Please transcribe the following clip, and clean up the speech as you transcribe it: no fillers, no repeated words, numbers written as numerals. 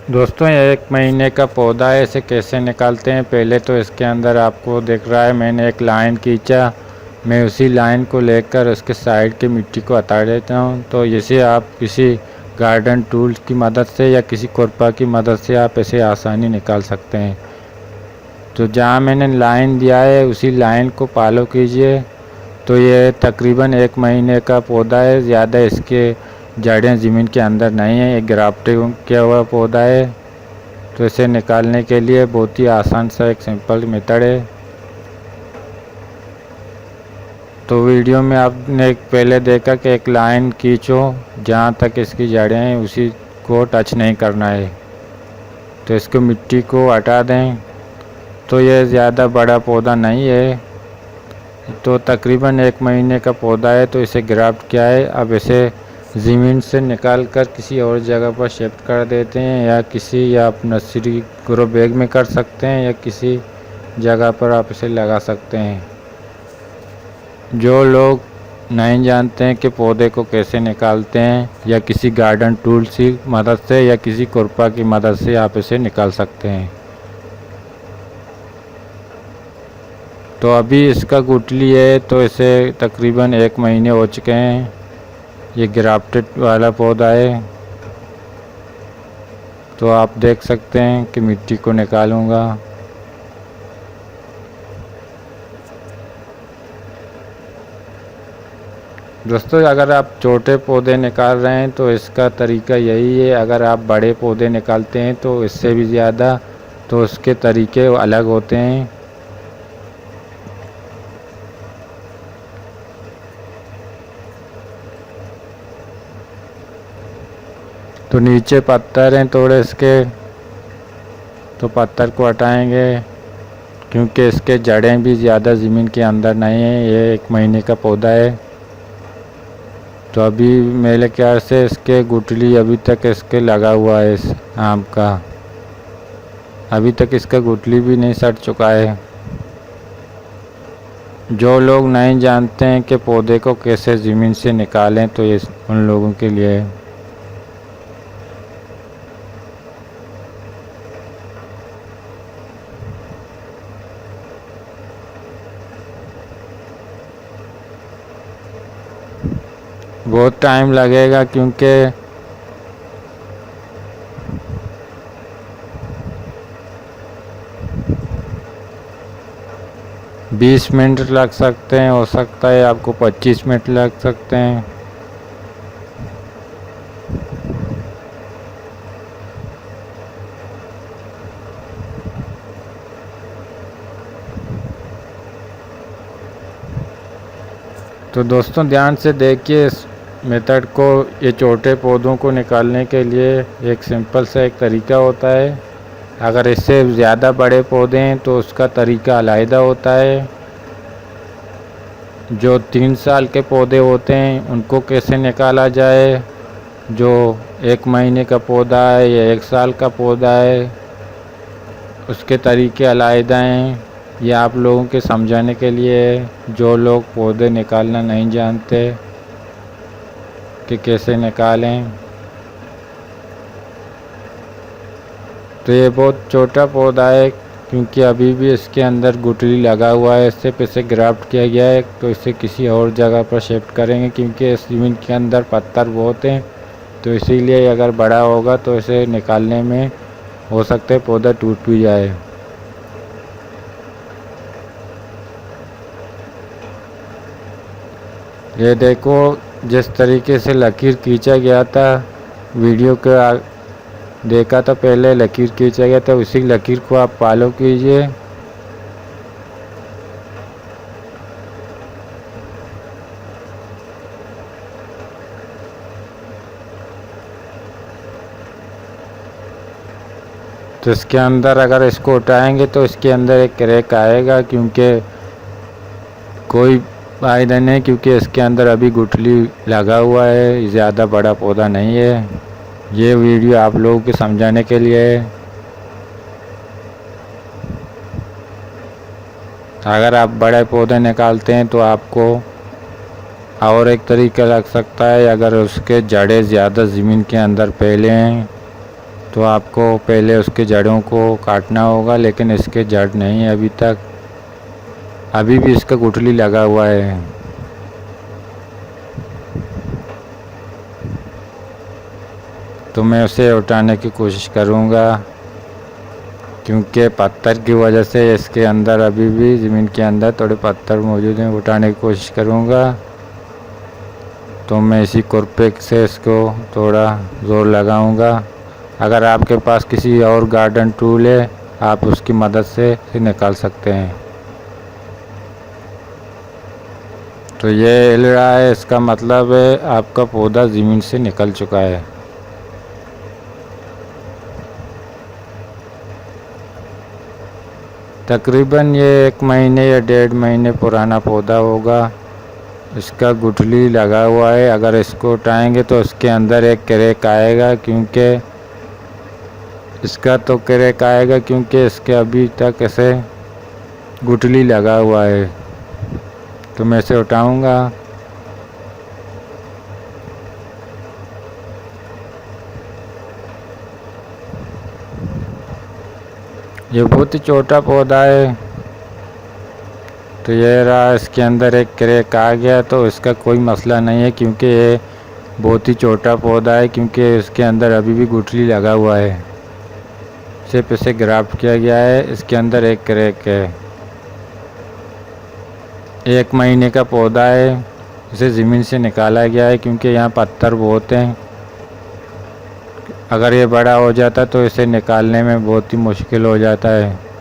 दोस्तों, ये 1 महीने का पौधा है, इसे कैसे निकालते हैं। पहले तो इसके अंदर आपको दिख रहा है मैंने एक लाइन खींचा। मैं उसी लाइन को लेकर उसके साइड की मिट्टी को हटा देता हूं। तो इसे आप किसी गार्डन टूल्स की मदद से या किसी खुरपा की मदद से आप इसे आसानी निकाल सकते हैं। तो जहां मैंने लाइन दिया है उसी लाइन को फॉलो कीजिए। तो ये तकरीबन 1 महीने का पौधा है, ज़्यादा इसके जड़ें ज़मीन के अंदर नहीं है। एक ग्राफ्टिंग किया हुआ पौधा है। तो इसे निकालने के लिए बहुत ही आसान सा एक सिंपल मेथड है। तो वीडियो में आपने पहले देखा कि एक लाइन खींचो, जहाँ तक इसकी जड़ें हैं उसी को टच नहीं करना है। तो इसको मिट्टी को हटा दें। तो ये ज़्यादा बड़ा पौधा नहीं है, तो तकरीबन 1 महीने का पौधा है। तो इसे ग्राफ्ट किया है। अब इसे ज़मीन से निकाल कर किसी और जगह पर शिफ्ट कर देते हैं, या आप नर्सरी ग्रो बैग में कर सकते हैं, या किसी जगह पर आप इसे लगा सकते हैं। जो लोग नहीं जानते हैं कि पौधे को कैसे निकालते हैं, या किसी गार्डन टूल्स की मदद से या किसी खुरपा की मदद से आप इसे निकाल सकते हैं। तो अभी इसका गुठली है, तो इसे तकरीबन 1 महीने हो चुके हैं। ये ग्राफ्टेड वाला पौधा है। तो आप देख सकते हैं कि मिट्टी को निकालूंगा। दोस्तों, अगर आप छोटे पौधे निकाल रहे हैं तो इसका तरीका यही है। अगर आप बड़े पौधे निकालते हैं तो इससे भी ज़्यादा, तो उसके तरीके अलग होते हैं। तो नीचे पत्थर हैं थोड़े इसके, तो पत्थर को हटाएंगे क्योंकि इसके जड़ें भी ज़्यादा ज़मीन के अंदर नहीं है। ये 1 महीने का पौधा है। तो अभी मेरे ख्याल से इसके गुठली अभी तक इसके लगा हुआ है इस आम का। अभी तक इसका गुठली भी नहीं सड़ चुका है। जो लोग नहीं जानते हैं कि पौधे को कैसे ज़मीन से निकालें, तो ये उन लोगों के लिए है। बहुत टाइम लगेगा क्योंकि 20 मिनट लग सकते हैं, हो सकता है आपको 25 मिनट लग सकते हैं। तो दोस्तों, ध्यान से देखिए इस मेथड को। ये छोटे पौधों को निकालने के लिए एक सिंपल सा एक तरीका होता है। अगर इससे ज़्यादा बड़े पौधे हैं तो उसका तरीका अलग होता है। जो 3 साल के पौधे होते हैं उनको कैसे निकाला जाए, जो 1 महीने का पौधा है या 1 साल का पौधा है, उसके तरीके अलग हैं। यह आप लोगों के समझाने के लिए है, जो लोग पौधे निकालना नहीं जानते कि कैसे निकालें। तो ये बहुत छोटा पौधा है क्योंकि अभी भी इसके अंदर गुठली लगा हुआ है। इससे इसे ग्राफ्ट किया गया है। तो इसे किसी और जगह पर शिफ्ट करेंगे क्योंकि इस ज़मीन के अंदर पत्थर बहुत हैं। तो इसीलिए अगर बड़ा होगा तो इसे निकालने में हो सकता है पौधा टूट भी जाए। ये देखो, जिस तरीके से लकीर खींचा गया था, वीडियो का देखा था पहले लकीर खींचा गया था, उसी लकीर को आप फॉलो कीजिए। तो इसके अंदर अगर इसको उठाएंगे तो इसके अंदर एक क्रैक आएगा, क्योंकि कोई फायदा नहीं, क्योंकि इसके अंदर अभी गुठली लगा हुआ है। ज़्यादा बड़ा पौधा नहीं है। ये वीडियो आप लोगों को समझाने के लिए है। अगर आप बड़े पौधे निकालते हैं तो आपको और एक तरीका लग सकता है। अगर उसके जड़ें ज़्यादा ज़मीन के अंदर फैले हैं तो आपको पहले उसके जड़ों को काटना होगा, लेकिन इसके जड़ नहीं है अभी तक, अभी भी इसका गुठली लगा हुआ है। तो मैं उसे उठाने की कोशिश करूँगा, क्योंकि पत्थर की वजह से इसके अंदर अभी भी ज़मीन के अंदर थोड़े पत्थर मौजूद हैं। उठाने की कोशिश करूँगा तो मैं इसी खुरपे से इसको थोड़ा ज़ोर लगाऊँगा। अगर आपके पास किसी और गार्डन टूल है, आप उसकी मदद से इसे निकाल सकते हैं। तो ये हिल रहा है, इसका मतलब है आपका पौधा ज़मीन से निकल चुका है। तकरीबन ये 1 महीने या 1.5 महीने पुराना पौधा होगा। इसका गुठली लगा हुआ है। अगर इसको उठाएंगे तो इसके अंदर एक क्रैक आएगा, क्योंकि इसका तो क्रैक आएगा क्योंकि इसके अभी तक ऐसे गुठली लगा हुआ है। तो मैं इसे उठाऊंगा। ये बहुत ही छोटा पौधा है। तो ये रहा, इसके अंदर एक क्रैक आ गया, तो इसका कोई मसला नहीं है, क्योंकि ये बहुत ही छोटा पौधा है, क्योंकि इसके अंदर अभी भी गुठली लगा हुआ है। सिर्फ इसे ग्राफ्ट किया गया है। इसके अंदर एक क्रैक है। 1 महीने का पौधा है। इसे ज़मीन से निकाला गया है, क्योंकि यहाँ पत्थर बहुत हैं। अगर ये बड़ा हो जाता तो इसे निकालने में बहुत ही मुश्किल हो जाता है।